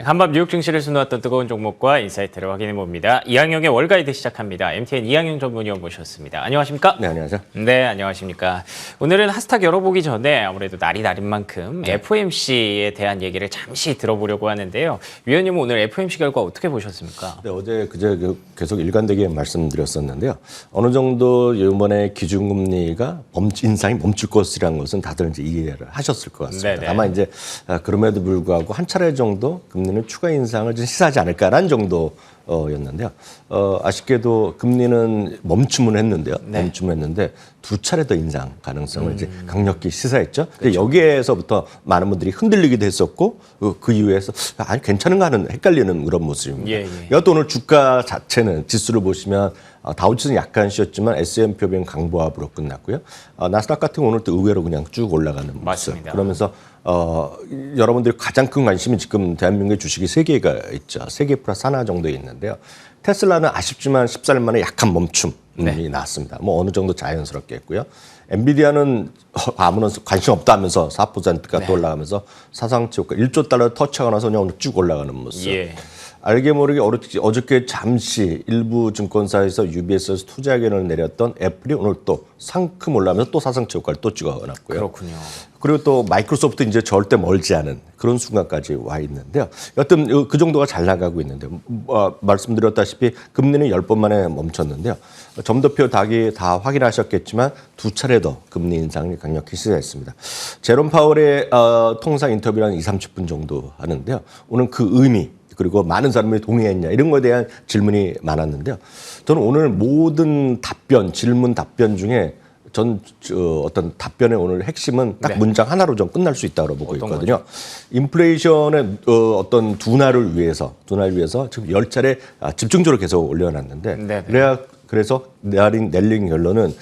한밤 뉴욕 증시를 수놓았던 뜨거운 종목과 인사이트를 확인해봅니다. 이항영의 월가이드 시작합니다. MTN 이항영 전문위원 모셨습니다. 안녕하십니까? 네, 안녕하세요. 네, 안녕하십니까? 오늘은 하스탁 열어보기 전에 아무래도 날이 날인 만큼 FOMC에 대한 얘기를 잠시 들어보려고 하는데요. 위원님은 오늘 FOMC 결과 어떻게 보셨습니까? 네, 어제 그제 계속 일관되게 말씀드렸었는데요. 어느 정도 이번에 기준금리가 인상이 멈출 것이라는 것은 다들 이제 이해를 하셨을 것 같습니다. 네네. 다만 이제 그럼에도 불구하고 한 차례 정도 금리는 추가 인상을 좀 시사하지 않을까라는 정도였는데요. 아쉽게도 금리는 멈춤은 했는데요. 네. 멈춤했는데 두 차례 더 인상 가능성을 이제 강력히 시사했죠. 그렇죠. 여기에서부터 많은 분들이 흔들리기도 했었고 그 이후에서 아니 괜찮은가 하는 헷갈리는 그런 모습입니다. 예. 여하튼 오늘 주가 자체는 지수를 보시면 다우지수는 약간 쉬었지만 S&P 500은 강보합으로 끝났고요. 나스닥 같은 경우는 또 의외로 그냥 쭉 올라가는 모습. 맞습니다. 그러면서 여러분들이 가장 큰 관심이 지금 대한민국의 주식이 세 개가 있죠. 세 개 플러스 하나 정도 있는데요. 테슬라는 아쉽지만 14일 만에 약한 멈춤이 나왔습니다. 뭐 어느 정도 자연스럽게 했고요. 엔비디아는 아무런 관심 없다 하면서 4%가 또 올라가면서 사상치 효과 1조 달러 터치하고 나서 그냥 오늘 쭉 올라가는 모습. 예. 알게 모르게 어저께 잠시 일부 증권사에서 UBS에서 투자 의견을 내렸던 애플이 오늘 또 상큼 올라가면서 또 사상치 효과를 또 찍어놨고요. 그렇군요. 그리고 또 마이크로소프트 이제 절대 멀지 않은 그런 순간까지 와 있는데요. 여튼 그 정도가 잘 나가고 있는데 말씀드렸다시피 금리는 10번 만에 멈췄는데요. 점도표 다 확인하셨겠지만 두 차례 더 금리 인상을 강력히 시사했습니다. 제롬 파월의 통상 인터뷰는 20-30분 정도 하는데요. 오늘 그 의미 그리고 많은 사람들이 동의했냐 이런 거에 대한 질문이 많았는데요. 저는 오늘 모든 질문 답변 중에 어떤 답변의 오늘 핵심은 딱 문장 하나로 좀 끝날 수 있다고 보고 있거든요. 인플레이션의 어떤 둔화를 위해서 지금 10차례 집중적으로 계속 올려놨는데 그래서 내린 결론은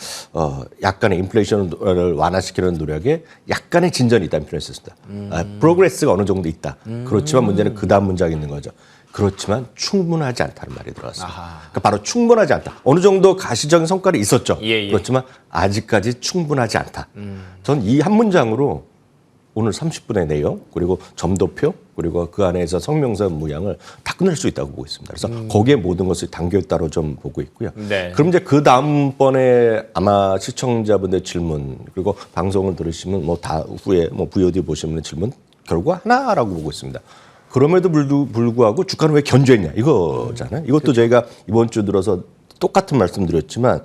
약간의 인플레이션을 완화시키는 노력에 약간의 진전이 있다는 표현을 썼습니다. 프로그레스가 어느 정도 있다. 그렇지만 문제는 그 다음 문장이 있는 거죠. 그렇지만 충분하지 않다는 말이 들어왔습니다. 그러니까 바로 충분하지 않다. 어느 정도 가시적인 성과는 있었죠. 그렇지만 아직까지 충분하지 않다. 전 이 한 문장으로 오늘 30분의 내용 그리고 점도표 그리고 그 안에서 성명서 모양을 다 끝낼 수 있다고 보고 있습니다. 그래서 거기에 모든 것을 담겨있다고 좀 보고 있고요. 네. 그럼 이제 그 다음번에 아마 시청자분들 질문 그리고 방송을 들으시면 다 후에 VOD 보시면 질문 결과 하나라고 보고 있습니다. 그럼에도 불구하고 주가는 왜 견조했냐 이거잖아요. 이것도 그렇죠. 저희가 이번 주 들어서 똑같은 말씀드렸지만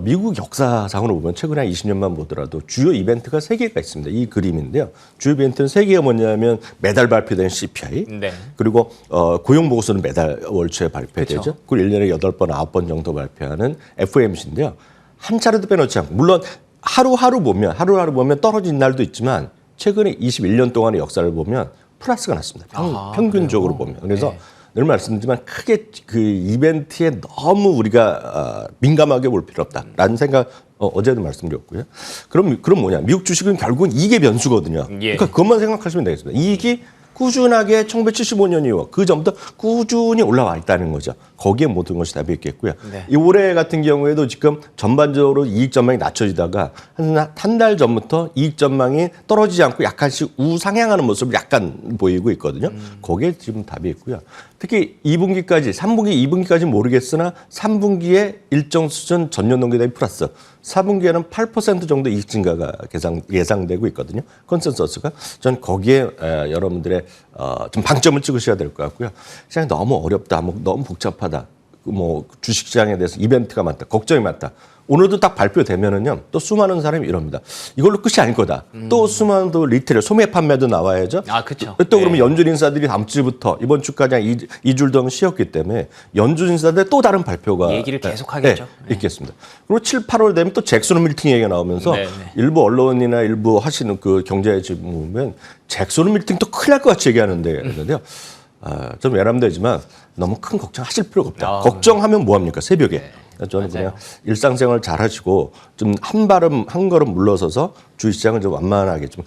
미국 역사상으로 보면 최근에 한 20년만 보더라도 주요 이벤트가 3개가 있습니다. 이 그림인데요. 주요 이벤트는 3개가 뭐냐면 매달 발표된 CPI 그리고 고용보고서는 매달 월초에 발표되죠. 그렇죠. 그리고 1년에 8번, 9번 정도 발표하는 FOMC인데요. 한 차례도 빼놓지 않고 물론 하루하루 보면 떨어진 날도 있지만 최근에 21년 동안의 역사를 보면 플러스가 났습니다. 평균적으로 보면. 그래서 늘 말씀드리지만 크게 그 이벤트에 너무 우리가 민감하게 볼 필요 없다라는 생각 어제도 말씀드렸고요. 그럼 뭐냐? 미국 주식은 결국은 이익의 변수거든요. 그러니까 그것만 생각하시면 되겠습니다. 이익이 꾸준하게 1975년 이후 그 전부터 꾸준히 올라와 있다는 거죠. 거기에 모든 것이 답이 있겠고요. 이 올해 같은 경우에도 지금 전반적으로 이익 전망이 낮춰지다가 한 달 전부터 이익 전망이 떨어지지 않고 약간씩 우상향하는 모습을 약간 보이고 있거든요. 거기에 지금 답이 있고요. 특히 2분기까지, 3분기, 2분기까지 모르겠으나 3분기에 일정 수준 전년 동기 대비 플러스 4분기에는 8% 정도 이익 증가가 예상되고 있거든요. 컨센서스가. 전 거기에 여러분들의 좀 방점을 찍으셔야 될 것 같고요. 시장이 너무 어렵다, 너무 복잡하다, 주식시장에 대해서 이벤트가 많다, 걱정이 많다. 오늘도 딱 발표되면은요, 또 수많은 사람이 이럽니다. 이걸로 끝이 아닐 거다. 또 수많은 리테일, 소매 판매도 나와야죠. 그렇죠. 또 그러면 연준 인사들이 다음 주부터 이번 주까지 한 2주 동안 쉬었기 때문에 연준 인사들 또 다른 발표가 얘기를 계속 하겠죠. 있겠습니다. 그리고 7, 8월 되면 또 잭슨 밀팅 얘기가 나오면서 일부 언론이나 일부 하시는 그 경제지 보면 잭슨 밀팅 또 큰일 날 것 같이 얘기하는데요. 좀 외람되지만 너무 큰 걱정하실 필요가 없다. 걱정하면 뭐합니까? 새벽에. 저는 그냥 일상생활 잘 하시고 좀 한 걸음 물러서서 주식시장을 좀 완만하게 좀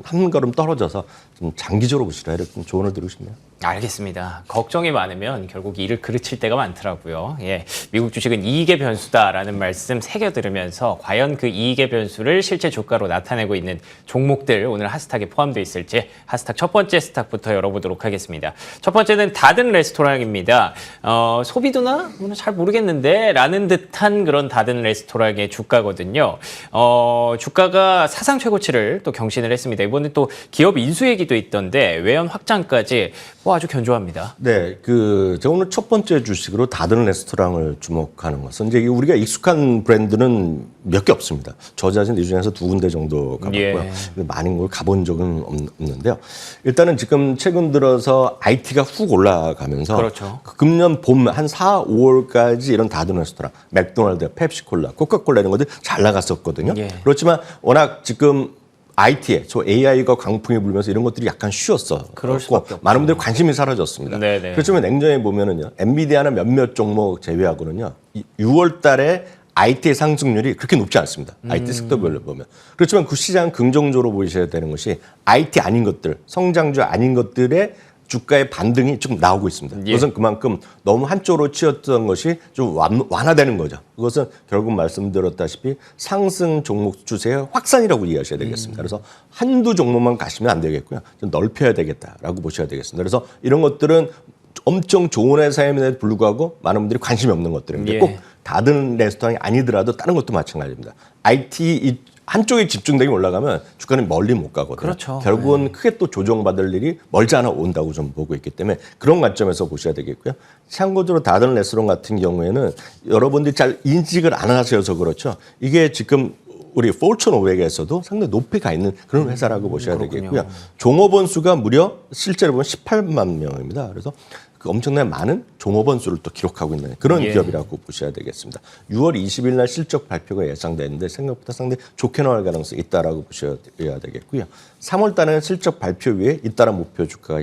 한 걸음 떨어져서 좀 장기적으로 보시라 이렇게 조언을 드리고 싶네요. 알겠습니다. 걱정이 많으면 결국 일을 그르칠 때가 많더라고요. 예, 미국 주식은 이익의 변수다라는 말씀 새겨 들으면서 과연 그 이익의 변수를 실제 주가로 나타내고 있는 종목들 오늘 핫스탁에 포함되어 있을지 핫스탁 첫 번째 스탁부터 열어보도록 하겠습니다. 첫 번째는 다든 레스토랑입니다. 소비도나 잘 모르겠는데 라는 듯한 그런 다든 레스토랑의 주가거든요. 주가가 사상 최고치를 또 경신을 했습니다. 이번에 또 기업 인수얘기도 있던데 외연 확장까지 아주 견조합니다. 네, 제가 오늘 첫 번째 주식으로 다든 레스토랑을 주목하는 것은 이제 우리가 익숙한 브랜드는 몇 개 없습니다. 저 자신 이 중에서 두 군데 정도 가봤고요. 예. 많은 걸 가본 적은 없는데요. 일단은 지금 최근 들어서 IT가 훅 올라가면서 그렇죠. 금년 봄 한 4, 5월까지 이런 다든 레스토랑, 맥도날드, 펩시콜라, 코카콜라 이런 것들 잘 나갔었거든요. 예. 그렇지만 워낙 지금 IT에 저 AI가 강풍이 불면서 이런 것들이 약간 쉬었어. 그럴 수밖에 없죠. 많은 분들이 관심이 사라졌습니다. 네네. 그렇지만 냉정히 보면은요, 엔비디아는 몇몇 종목 제외하고는요, 6월 달에 IT의 상승률이 그렇게 높지 않습니다. IT 섹터별로 보면. 그렇지만 그 시장 긍정적으로 보셔야 되는 것이 IT 아닌 것들, 성장주 아닌 것들의 주가의 반등이 지금 나오고 있습니다. 예. 그것은 그만큼 너무 한쪽으로 치였던 것이 좀 완화되는 거죠. 그것은 결국 말씀드렸다시피 상승 종목 추세의 확산이라고 이해하셔야 되겠습니다. 그래서 한두 종목만 가시면 안 되겠고요. 좀 넓혀야 되겠다라고 보셔야 되겠습니다. 그래서 이런 것들은 엄청 좋은 회사임에도 불구하고 많은 분들이 관심이 없는 것들입니다. 예. 꼭 다른 레스토랑이 아니더라도 다른 것도 마찬가지입니다. IT 한쪽에 집중되게 올라가면 주가는 멀리 못 가거든요. 그렇죠. 결국은 크게 또 조정받을 일이 멀지 않아 온다고 좀 보고 있기 때문에 그런 관점에서 보셔야 되겠고요. 참고적으로 다른 레스토랑 같은 경우에는 여러분들이 잘 인식을 안 하셔서 그렇죠. 이게 지금 우리 포천 500에서도 상당히 높이 가 있는 그런 회사라고 보셔야 되겠고요. 종업원 수가 무려 실제로 보면 18만 명입니다. 그래서 그 엄청나게 많은 종업원 수를 또 기록하고 있는 그런 예. 기업이라고 보셔야 되겠습니다. 6월 20일 날 실적 발표가 예상되는데 생각보다 상당히 좋게 나올 가능성이 있다라고 보셔야 되겠고요. 3월 달에는 실적 발표 위에 잇따라 목표 주가가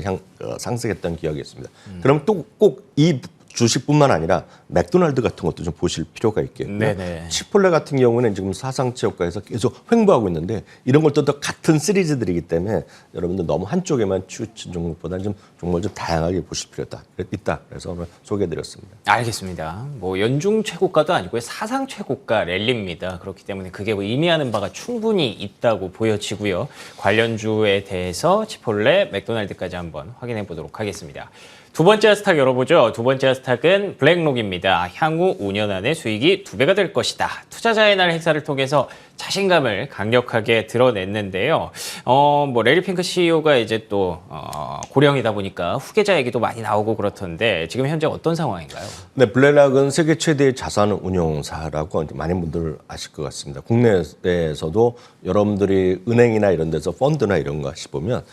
상승했던 기억이 있습니다. 그럼 또 꼭 이 주식뿐만 아니라 맥도날드 같은 것도 좀 보실 필요가 있겠고요. 네네. 치폴레 같은 경우는 지금 사상체육과에서 계속 횡보하고 있는데 이런 것도 또 같은 시리즈들이기 때문에 여러분들 너무 한쪽에만 치우친 종목보다는 좀 종목을 좀 다양하게 보실 필요가 있다. 그래서 오늘 소개해드렸습니다. 알겠습니다. 뭐 연중 최고가도 아니고요. 사상 최고가 랠리입니다. 그렇기 때문에 그게 뭐 의미하는 바가 충분히 있다고 보여지고요. 관련주에 대해서 치폴레, 맥도날드까지 한번 확인해 보도록 하겠습니다. 두 번째 스탁 열어보죠. 두 번째 스탁은 블랙록입니다. 향후 5년 안에 수익이 2배가 될 것이다. 투자자의 날 행사를 통해서 자신감을 강력하게 드러냈는데요. 뭐 레리 핑크 CEO가 이제 또 고령이다 보니까 후계자 얘기도 많이 나오고 그렇던데 지금 현재 어떤 상황인가요? 네, 블랙록은 세계 최대의 자산 운용사라고 많은 분들 아실 것 같습니다. 국내에서도 여러분들이 은행이나 이런 데서 펀드나 이런 거 하시보면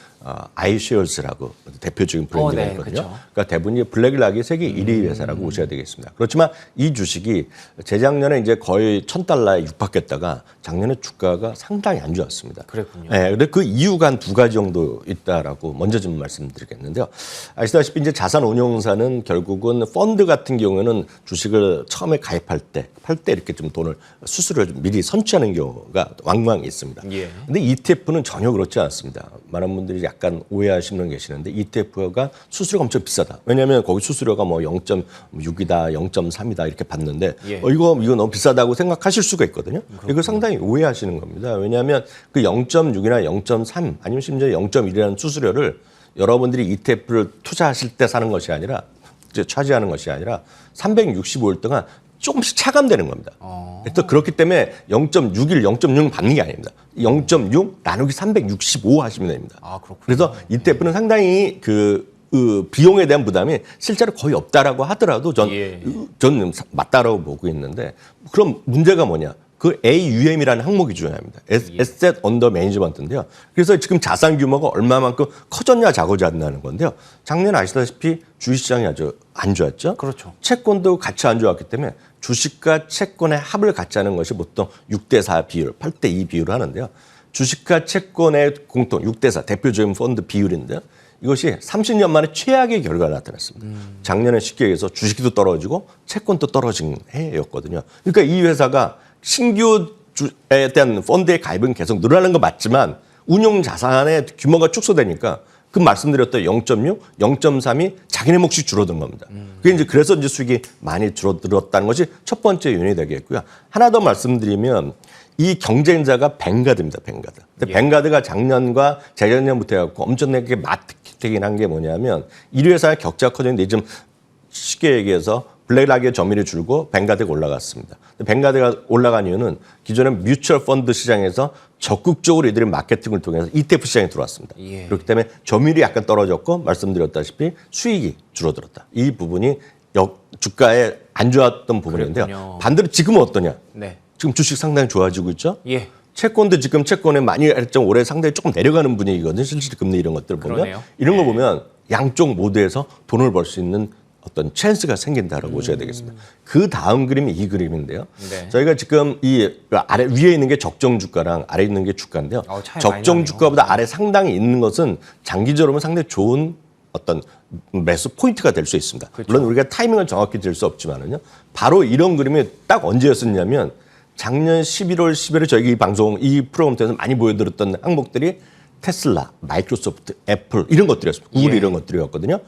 아이쉐어스라고 대표적인 브랜드가 네, 있거든요. 그렇죠. 그러니까 대부분이 블랙록이 세계 1위 회사라고 보셔야 되겠습니다. 그렇지만 이 주식이 재작년에 이제 거의 $1,000에 육박했다가 작년에 주가가 상당히 안 좋았습니다. 그랬군요. 네, 근데 그 이유가 한 두 가지 정도 있다라고 먼저 좀 말씀드리겠는데요. 아시다시피 이제 자산 운용사는 결국은 펀드 같은 경우에는 주식을 처음에 가입할 때, 팔 때 이렇게 좀 돈을 수수료를 좀 미리 선취하는 경우가 왕왕 있습니다. 예. 근데 ETF는 전혀 그렇지 않습니다. 많은 분들이 약간 오해하시는 분 계시는데 ETF가 수수료가 엄청 비싸다. 왜냐하면 거기 수수료가 뭐 0.6이다, 0.3이다 이렇게 받는데 예. 이거 너무 비싸다고 생각하실 수가 있거든요. 이거 상당히 오해하시는 겁니다. 왜냐하면 그 0.6이나 0.3 아니면 심지어 0.1이라는 수수료를 여러분들이 ETF를 투자하실 때 사는 것이 아니라 이제 차지하는 것이 아니라 365일 동안 조금씩 차감되는 겁니다. 그래서 그렇기 때문에 0.61, 0.6 받는 게 아닙니다. 0.6 나누기 365 하시면 됩니다. 아, 그렇군요. 그래서 ETF는 상당히 그 비용에 대한 부담이 실제로 거의 없다라고 하더라도 저는 맞다라고 보고 있는데 그럼 문제가 뭐냐? 그 AUM이라는 항목이 중요합니다. Asset Under Management인데요. 그래서 지금 자산 규모가 얼마만큼 커졌냐 작아졌냐는 건데요. 작년에 아시다시피 주식시장이 아주 안 좋았죠. 그렇죠. 채권도 같이 안 좋았기 때문에 주식과 채권의 합을 같이 하는 것이 보통 6대4 비율, 8대2 비율을 하는데요. 주식과 채권의 공통 6대4 대표적인 펀드 비율인데요. 이것이 30년 만에 최악의 결과가 나타났습니다. 작년에 쉽게 얘기해서 주식도 떨어지고 채권도 떨어진 해였거든요. 그러니까 이 회사가 신규에 대한 펀드의 가입은 계속 늘어나는 거 맞지만 운용 자산의 규모가 축소되니까 방금 말씀드렸던 0.6, 0.3이 자기네 몫이 줄어든 겁니다. 그게 이제 그래서 이제 수익이 많이 줄어들었다는 것이 첫 번째 요인이 되겠고요. 하나 더 말씀드리면 이 경쟁자가 뱅가드입니다. 뱅가드. 근데 뱅가드가 작년과 재작년부터 해갖고 엄청나게 마케팅을 한 게 뭐냐면 1위 회사의 격차가 커졌는데 좀 쉽게 얘기해서 블랙락의 점유율이 줄고 뱅가드가 올라갔습니다. 뱅가드가 올라간 이유는 기존의 뮤추얼 펀드 시장에서 적극적으로 이들이 마케팅을 통해서 ETF 시장에 들어왔습니다. 예. 그렇기 때문에 점유율이 약간 떨어졌고 말씀드렸다시피 수익이 줄어들었다. 이 부분이 주가에 안 좋았던 부분인데요. 그렇군요. 반대로 지금은 어떠냐? 네. 지금 주식 상당히 좋아지고 있죠. 예. 채권도 지금 채권에 많이 할정 올해 상당히 조금 내려가는 분위기거든요. 실질 금리 이런 것들 보면 그러네요. 이런 거 네. 보면 양쪽 모두에서 돈을 벌 수 있는 어떤 찬스가 생긴다라고 보셔야 되겠습니다. 그 다음 그림이 이 그림인데요. 네. 저희가 지금 이 아래 위에 있는 게 적정 주가랑 아래 있는 게 주가인데요. 차이 많이 적정 나네요. 주가보다 아래 상당히 있는 것은 장기적으로 보면 상당히 좋은 어떤 매수 포인트가 될 수 있습니다. 그렇죠. 물론 우리가 타이밍을 정확히 들 수 없지만은요. 바로 이런 그림이 딱 언제였었냐면 작년 11월, 12월에 저희 이 방송, 이 프로그램 통해서 많이 보여드렸던 항목들이 테슬라, 마이크로소프트, 애플 이런 것들이었습니다. 구글 예. 이런 것들이었거든요.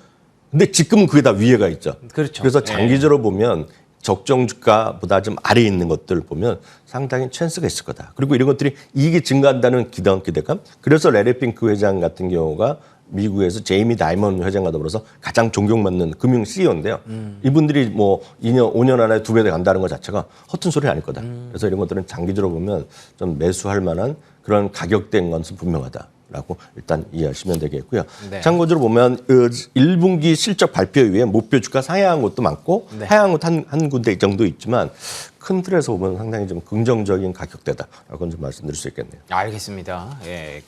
근데 지금은 그게 다 위에가 있죠. 그렇죠. 그래서 예. 장기적으로 보면 적정 주가보다 좀 아래에 있는 것들 보면 상당히 찬스가 있을 거다. 그리고 이런 것들이 이익이 증가한다는 기대감. 그래서 레리 핑크 회장 같은 경우가 미국에서 제이미 다이먼 회장과 더불어서 가장 존경받는 금융 CEO인데요. 이분들이 뭐 2년, 5년 안에 2배 간다는 것 자체가 허튼 소리 아닐 거다. 그래서 이런 것들은 장기적으로 보면 좀 매수할 만한 그런 가격대인 것은 분명하다라고 일단 이해하시면 되겠고요. 네. 참고적으로 보면 1분기 실적 발표 이후에 목표 주가 상향한 곳도 많고 네. 하향한 곳 한 군데 정도 있지만 큰 틀에서 보면 상당히 좀 긍정적인 가격대다라고 좀 말씀드릴 수 있겠네요. 알겠습니다. 예,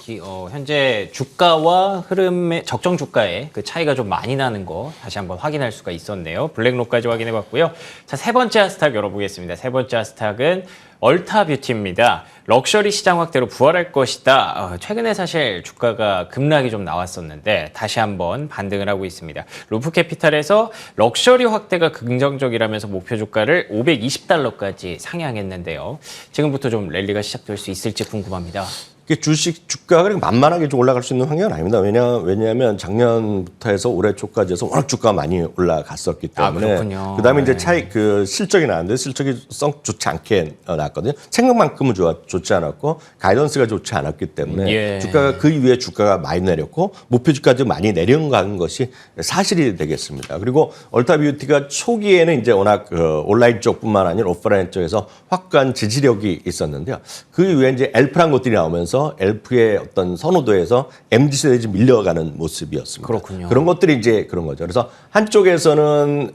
현재 주가와 흐름의 적정 주가의 그 차이가 좀 많이 나는 거 다시 한번 확인할 수가 있었네요. 블랙록까지 확인해봤고요. 자, 세 번째 하스탁 열어보겠습니다. 세 번째 하스탁은 얼타뷰티입니다. 럭셔리 시장 확대로 부활할 것이다. 최근에 사실 주가가 급락이 좀 나왔었는데 다시 한번 반등을 하고 있습니다. 루프캐피탈에서 럭셔리 확대가 긍정적이라면서 목표 주가를 $520까지 상향했는데요. 지금부터 좀 랠리가 시작될 수 있을지 궁금합니다. 주식 주가가 그렇게 만만하게 좀 올라갈 수 있는 환경은 아닙니다. 왜냐하면 작년부터 해서 올해 초까지 해서 워낙 주가가 많이 올라갔었기 때문에. 그렇군요. 그다음에 이제 네. 실적이 나왔는데 실적이 썩 좋지 않게 나왔거든요. 생각만큼은 좋지 않았고 가이던스가 좋지 않았기 때문에 예. 주가가 그 이후에 주가가 많이 내렸고 목표 주가도 많이 내려간 것이 사실이 되겠습니다. 그리고 얼타뷰티가 초기에는 이제 워낙 온라인 쪽뿐만 아니라 오프라인 쪽에서 확고한 지지력이 있었는데요. 그 이후에 이제 엘프란 것들이 나오면서 엘프의 어떤 선호도에서 MZ세대에 좀 밀려가는 모습이었습니다. 그렇군요. 그런 것들이 이제 그런 거죠. 그래서 한쪽에서는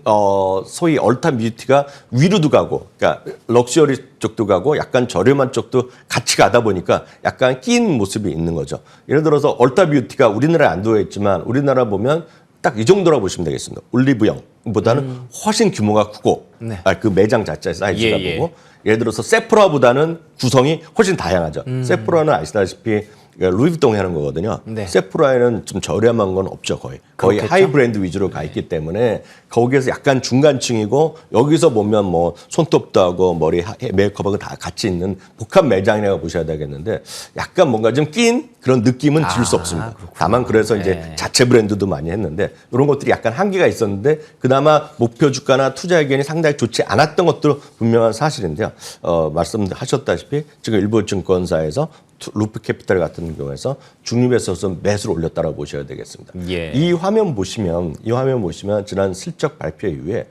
소위 얼타뷰티가 위로도 가고, 그러니까 럭셔리 쪽도 가고, 약간 저렴한 쪽도 같이 가다 보니까 약간 끼인 모습이 있는 거죠. 예를 들어서 얼타뷰티가 우리나라에 안 들어와 있지만 우리나라 보면 딱 이 정도라고 보시면 되겠습니다. 올리브영보다는 훨씬 규모가 크고, 네. 그 매장 자체의 사이즈가 예. 보고. 예를 들어서 세프라보다는 구성이 훨씬 다양하죠. 세프라는 아시다시피 루이비통이 하는 거거든요. 네. 세프라에는 좀 저렴한 건 없죠, 거의. 거의 그렇겠죠? 하이 브랜드 위주로 가 있기 때문에 거기에서 약간 중간층이고 여기서 보면 뭐 손톱도 하고 머리 메이크업하고 다 같이 있는 복합 매장이라고 보셔야 되겠는데 약간 뭔가 좀 낀 그런 느낌은 질 수 없습니다. 그렇구나. 다만 그래서 이제 네. 자체 브랜드도 많이 했는데 이런 것들이 약간 한계가 있었는데 그나마 목표 주가나 투자 의견이 상당히 좋지 않았던 것도 분명한 사실인데요. 말씀하셨다시피 지금 일부 증권사에서 루프캐피탈 같은 경우에서 중립에서 매수를 올렸다고 보셔야 되겠습니다. 예. 이 화면 보시면 지난 실적 발표 이후에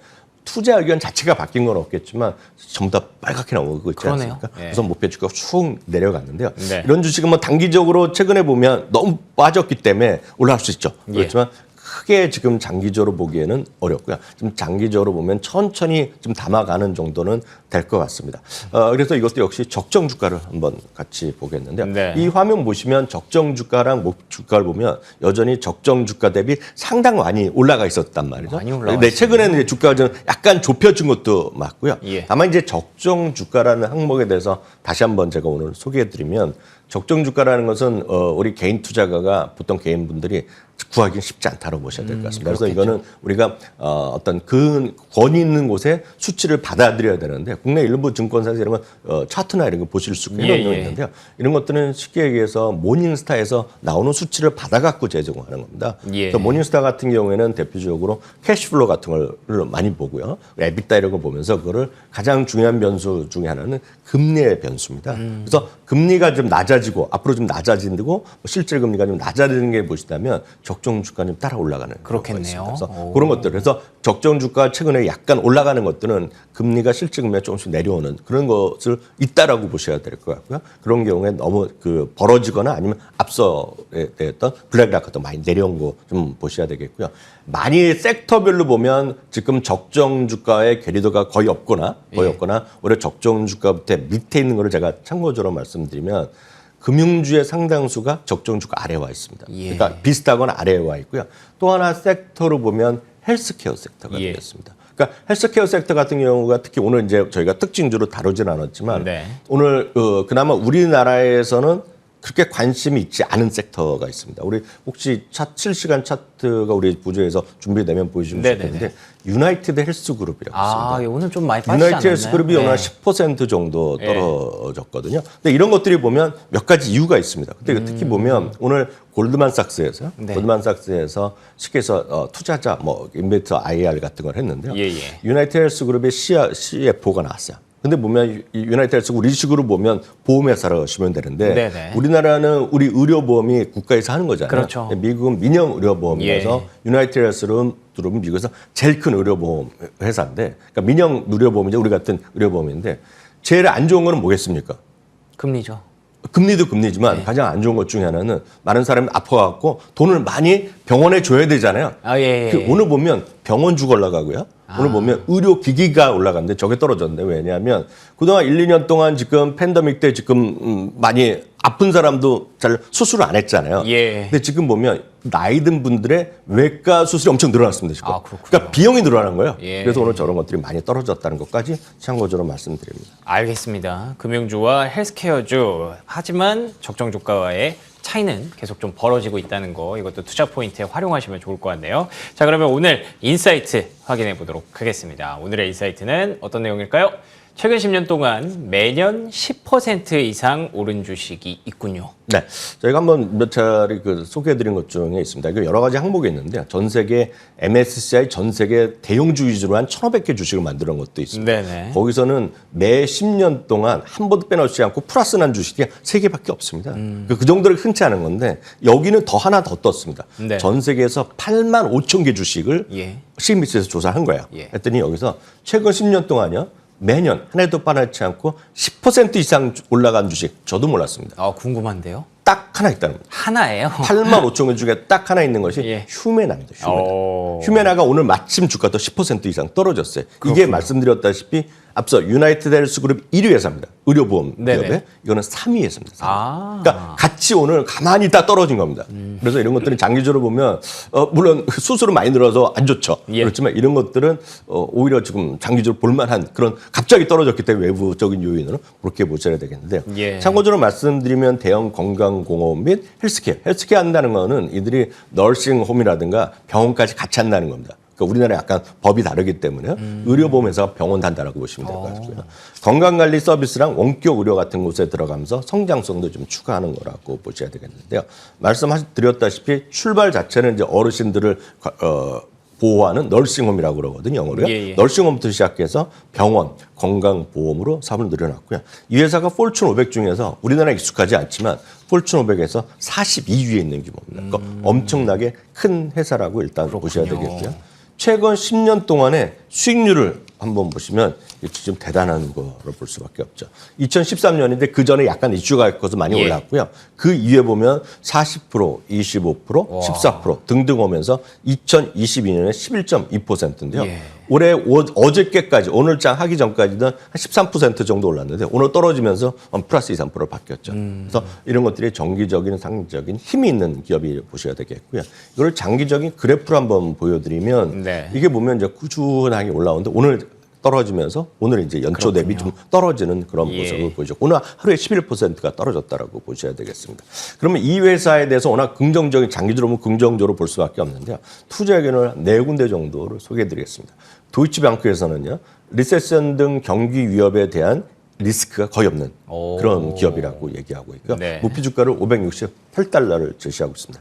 투자 의견 자체가 바뀐 건 없겠지만 전부 다 빨갛게 나오고 있지 그러네요. 않습니까? 예. 그래서 목표 주가가 쭉 내려갔는데요. 네. 이런 주식은 뭐 단기적으로 최근에 보면 너무 빠졌기 때문에 올라갈 수 있죠. 예. 그렇지만 크게 지금 장기적으로 보기에는 어렵고요. 좀 장기적으로 보면 천천히 좀 담아가는 정도는 될 것 같습니다. 그래서 이것도 역시 적정 주가를 한번 같이 보겠는데요. 네. 이 화면 보시면 적정 주가랑 목표 주가를 보면 여전히 적정 주가 대비 상당히 많이 올라가 있었단 말이죠. 많이 올라가 네, 최근에는 이제 주가가 좀 약간 좁혀진 것도 맞고요. 예. 다만 이제 적정 주가라는 항목에 대해서 다시 한번 제가 오늘 소개해드리면 적정 주가라는 것은 우리 개인 투자가가 보통 개인분들이 구하기는 쉽지 않다고 보셔야 될 것 같습니다. 그래서 이거는 우리가 어떤 권위 있는 곳에 수치를 받아들여야 되는데 국내 일부 증권사에서 이런 건 차트나 이런 거 보실 수 있는데요. 이런 것들은 쉽게 얘기해서 모닝스타에서 나오는 수치를 받아갖고 제공하는 겁니다. 그래서 모닝스타 같은 경우에는 대표적으로 캐시플로우 같은 걸 많이 보고요. 에비타 이런 거 보면서 그거를 가장 중요한 변수 중에 하나는 금리의 변수입니다. 그래서 금리가 좀 낮아지고 앞으로 좀 낮아지고 실질 금리가 좀 낮아지는 게 보시다면 적정 주가 좀 따라 올라가는 그렇겠네요. 그래서 그런 것들 그래서 적정 주가 최근에 약간 올라가는 것들은 금리가 실질 금리가 조금씩 내려오는 그런 것을 있다라고 보셔야 될 것 같고요. 그런 경우에 너무 벌어지거나 아니면 앞서 됐던 블랙락 같은 많이 내려온 거 좀 보셔야 되겠고요. 많이 섹터별로 보면 지금 적정 주가의 괴리도가 거의 없거나 오히려 적정 주가부터 밑에 있는 거를 제가 참고적으로 말씀드리면 금융주의 상당수가 적정 주가 아래에 와 있습니다. 그러니까 비슷하거나 아래에 와 있고요. 또 하나 섹터로 보면 헬스케어 섹터가 되겠습니다. 그러니까 헬스케어 섹터 같은 경우가 특히 오늘 이제 저희가 특징주로 다루진 않았지만 오늘 그나마 우리나라에서는 그렇게 관심이 있지 않은 섹터가 있습니다. 우리 혹시 실시간 차트가 우리 부조에서 준비되면 보여주시면 좋겠는데 유나이티드 헬스그룹이라고 있습니다. 오늘 좀 많이 빠지지 유나이티드 헬스그룹이 오늘 10% 정도 떨어졌거든요. 근데 이런 것들이 보면 몇 가지 이유가 있습니다. 근데 특히 보면 오늘 골드만삭스에서 쉽게 해서 투자자 인베스터 IR 같은 걸 했는데요. 유나이티드 헬스그룹의 CFO가 나왔어요. 근데 보면 유나이티드 헬스그룹 리식으로 보면 보험회사라고 하시면 되는데 우리나라는 우리 의료보험이 국가에서 하는 거잖아요. 그렇죠. 미국은 민영 의료보험이라서 유나이티드 헬스그룹은 미국에서 제일 큰 의료보험 회사인데 그러니까 민영 의료보험이죠. 우리 같은 의료보험인데 제일 안 좋은 거는 뭐겠습니까? 금리죠. 금리도 금리지만 가장 안 좋은 것 중에 하나는 많은 사람이 아파갖고 돈을 많이 병원에 줘야 되잖아요. 오늘 보면 병원 주가 올라가고요. 오늘 보면 의료기기가 올라갔는데 저게 떨어졌는데 왜냐하면 그동안 1, 2년 동안 지금 팬데믹 때 지금 많이 아픈 사람도 잘 수술을 안 했잖아요. 근데 지금 보면 나이 든 분들의 외과 수술이 엄청 늘어났습니다. 지금. 그러니까 비용이 늘어난 거예요. 그래서 오늘 저런 것들이 많이 떨어졌다는 것까지 참고적으로 말씀드립니다. 알겠습니다. 금융주와 헬스케어주 하지만 적정 주가와의 차이는 계속 좀 벌어지고 있다는 거 이것도 투자 포인트에 활용하시면 좋을 것 같네요. 자, 그러면 오늘 인사이트 확인해 보도록 하겠습니다. 오늘의 인사이트는 어떤 내용일까요? 최근 10년 동안 매년 10% 이상 오른 주식이 있군요. 네, 저희가 한번 몇 차례 소개해드린 것 중에 있습니다. 이거 여러 가지 항목이 있는데요. 전 세계 MSCI 전 세계 대형주 위주로 한 1,500개 주식을 만드는 것도 있습니다. 거기서는 매 10년 동안 한 번도 빼놓지 않고 플러스 난 주식이 3개밖에 없습니다. 그 정도로 흔치 않은 건데 여기는 더 하나 더 떴습니다. 전 세계에서 8만 5천 개 주식을 CNBC에서 조사한 거예요. 했더니 여기서 최근 10년 동안요. 매년 한 해도 빠르지 않고 10% 이상 올라간 주식 저도 몰랐습니다. 궁금한데요. 딱 하나 있다는 겁니다. 하나예요? 8만 5천 개 중에 딱 하나 있는 것이 휴메나입니다. 휴메나가 오늘 마침 주가도 10% 이상 떨어졌어요. 이게 말씀드렸다시피 앞서 유나이티드 헬스그룹 1위 회사입니다. 의료보험 기업에 이거는 3위 회사입니다. 3위. 그러니까 같이 오늘 가만히 딱 떨어진 겁니다. 그래서 이런 것들은 장기적으로 보면 물론 수수료 많이 늘어서 안 좋죠. 그렇지만 이런 것들은 오히려 지금 장기적으로 볼만한 그런 갑자기 떨어졌기 때문에 외부적인 요인으로 그렇게 보셔야 되겠는데요. 참고적으로 말씀드리면 대형 건강공업 및 헬스케어 한다는 거는 이들이 널싱홈이라든가 병원까지 같이 한다는 겁니다. 그러니까 우리나라 약간 법이 다르기 때문에 의료보험회사가 병원 단다라고 보시면 될 것 같고요. 건강관리 서비스랑 원격 의료 같은 곳에 들어가면서 성장성도 좀 추가하는 거라고 보셔야 되겠는데요. 말씀드렸다시피 출발 자체는 이제 어르신들을 보호하는 널싱홈이라고 그러거든요, 영어로요. 널싱홈부터 시작해서 병원, 건강보험으로 사업을 늘여놨고요. 이 회사가 폴춘 500 중에서 우리나라에 익숙하지 않지만 폴춘 500에서 42위에 있는 규모입니다. 그러니까 엄청나게 큰 회사라고 일단 보셔야 되겠고요. 최근 10년 동안의 수익률을 한번 보시면 좀 대단한 거로 볼 수밖에 없죠. 2013년인데 그 전에 약간 이슈가 있어서 많이 올랐고요. 그 이후에 보면 40%, 25%, 14% 등등 오면서 2022년에 11.2%인데요. 올해 어저께까지 오늘장 하기 전까지는 한 13% 정도 올랐는데 오늘 떨어지면서 플러스 2, 3%로 바뀌었죠. 그래서 이런 것들이 정기적인 상징적인 힘이 있는 기업이 보셔야 되겠고요. 이걸 장기적인 그래프로 한번 보여드리면 이게 보면 이제 꾸준하게 올라오는데 오늘 떨어지면서 오늘 이제 연초 대비 좀 떨어지는 그런 예. 모습을 보여줬고 오늘 하루에 11%가 떨어졌다라고 보셔야 되겠습니다. 그러면 이 회사에 대해서 워낙 긍정적인 장기적으로 보면 긍정적으로 볼 수밖에 없는데요. 투자 의견을 네 군데 정도를 소개해드리겠습니다. 도이치뱅크에서는요. 리세션 등 경기 위협에 대한 리스크가 거의 없는 그런 기업이라고 얘기하고 있고요. 네. 목표 주가를 568달러를 제시하고 있습니다.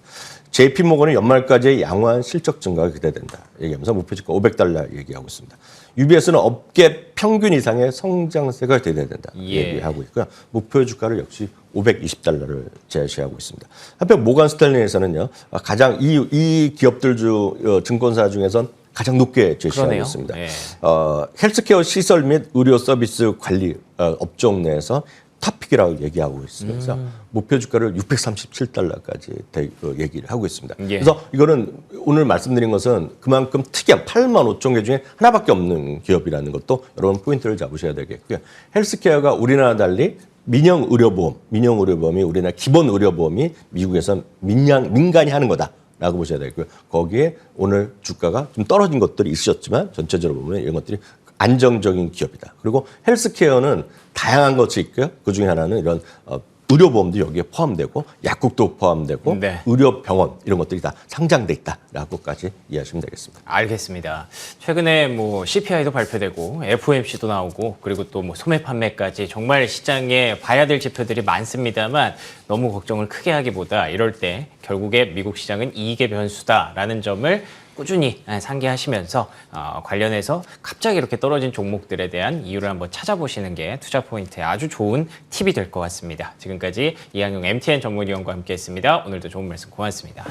JP모건은 연말까지의 양호한 실적 증가가 기대된다. 얘기하면서 목표 주가 500달러 얘기하고 있습니다. UBS는 업계 평균 이상의 성장세가 기대된다. 얘기하고 있고요. 목표 주가를 역시 520달러를 제시하고 있습니다. 한편 모건 스탠리에서는요. 가장 이 기업들 증권사 중에선 가장 높게 제시하고 그러네요. 있습니다. 네. 헬스케어 시설 및 의료 서비스 관리 업종 내에서 탑픽이라고 얘기하고 있으면서 목표 주가를 637달러까지 얘기를 하고 있습니다. 예. 그래서 이거는 오늘 말씀드린 것은 그만큼 특이한 8만 5천 개 중에 하나밖에 없는 기업이라는 것도 여러분 포인트를 잡으셔야 되겠고요. 헬스케어가 우리나라 달리 민영 의료보험이 우리나라 기본 의료보험이 미국에선 민간이 하는 거다. 라고 보셔야 되고요. 거기에 오늘 주가가 좀 떨어진 것들이 있었지만 전체적으로 보면 이런 것들이 안정적인 기업이다. 그리고 헬스케어는 다양한 것이 있고요. 그중에 하나는 이런 의료보험도 여기에 포함되고 약국도 포함되고 네. 의료병원 이런 것들이 다 상장돼 있다라고까지 이해하시면 되겠습니다. 알겠습니다. 최근에 뭐 CPI도 발표되고 FOMC도 나오고 그리고 또 뭐 소매 판매까지 정말 시장에 봐야 될 지표들이 많습니다만 너무 걱정을 크게 하기보다 이럴 때 결국에 미국 시장은 이익의 변수다라는 점을 꾸준히 상기하시면서 관련해서 갑자기 이렇게 떨어진 종목들에 대한 이유를 한번 찾아보시는 게 투자 포인트에 아주 좋은 팁이 될 것 같습니다. 지금까지 이항용 MTN 전문위원과 함께했습니다. 오늘도 좋은 말씀 고맙습니다.